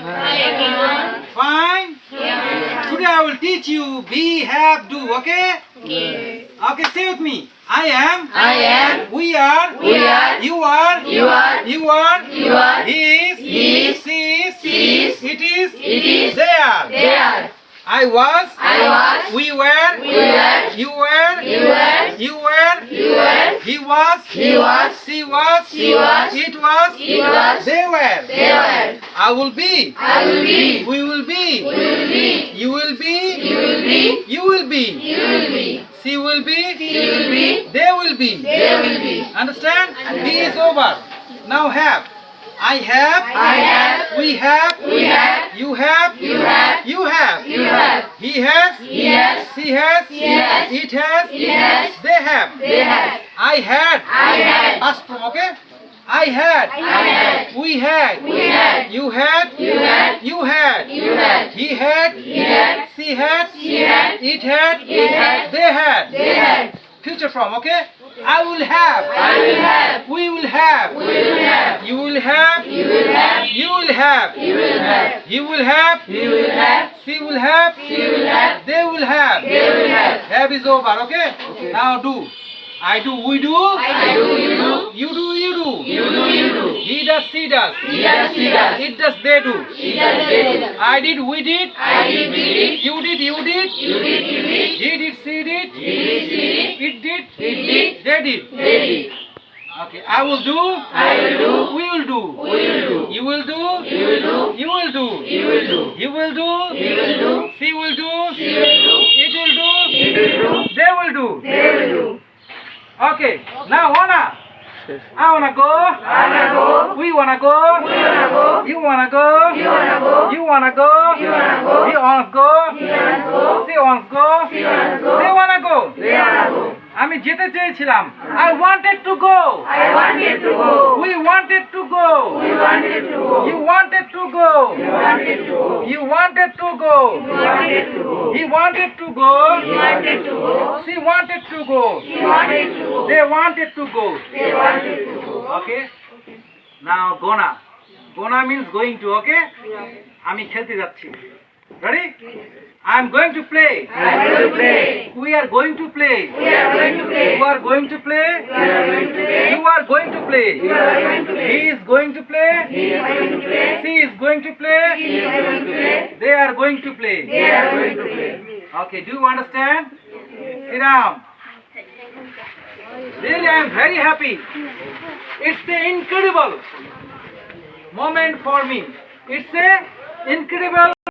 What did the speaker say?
Hi everyone. Fine? Yeah. Today I will teach you be, have, do, okay? Okay. Okay, say with me. I am. I am. We are. We are. You are. You are. You are. You are. He is. He is. She is. She is. It is. It is. They are. They are. I was. I was. We were. We were. You were. You were. You were. You were. He was. He was. She was. She was. It was. It was. They were. They were. I will be. I will be. We will be. We will be. You will be. You will be. You will be. You will be. She will be. She will be. They will be. They will be. Understand? Be is over. Now have. I have. I have. We have. We have. You have. You have. You have. You have. He has. He has. She has. He has. It has. It has. They have. They have. I had. I had. Past form, okay? I had. I had. We had. We had. You had. You had. You had. You had. He had. He had. She had. She had. It had. It had. They had. They had. Future form, okay? I will have. I will have. We will have. We will have. You will have. You will have. You will have. You will have. He will have. He will have. She will have. She will have. They will have. They will have. Have is over, okay? Now do. I do. We do. I do. You do. You do. You do. You do. You do. He does. She does. He does. He does. It does. They do. He does. They do. I did. We did. I did. We did. You did. You did. You did. You did. He did. She did. He did. She did. It did. It did. They did. They did. Okay. I will do. I will do. We will do. We will do. You will do. You will do. You will do. You will do. He will do. He will do. She will do. She will do. It will do. He will do. They will do. They will do. Okay. Now wanna. I wanna go. I wanna go. We wanna go. We wanna go. You wanna go. You wanna go. You wanna go. You wanna go. He wants go. He wants go. She wants go. She wants go. They wanna go. They wanna go. আমি যেতে চেয়েছিলাম I wanted to go. I wanted to go. We wanted to go. We wanted to go. You wanted to go. You wanted to go. You wanted to go. You wanted to go. He wanted to go. He wanted to go. She wanted to go. He wanted to go. They wanted to go. They wanted to go. Okay? Now gonna. Gonna means going to, okay? আমি খেলতে যাচ্ছি. Ready? I am going to play. I will play. We are going to play. We are going to play. You are going to play. We are going to play. You are going to play. We are going to play. He is going to play. He is going to play. She is going to play. He is going to play. They are going to play. They are going to play. Okay, do you understand? Sit down. Really, I am very happy. It's an incredible moment for me. It's a incredible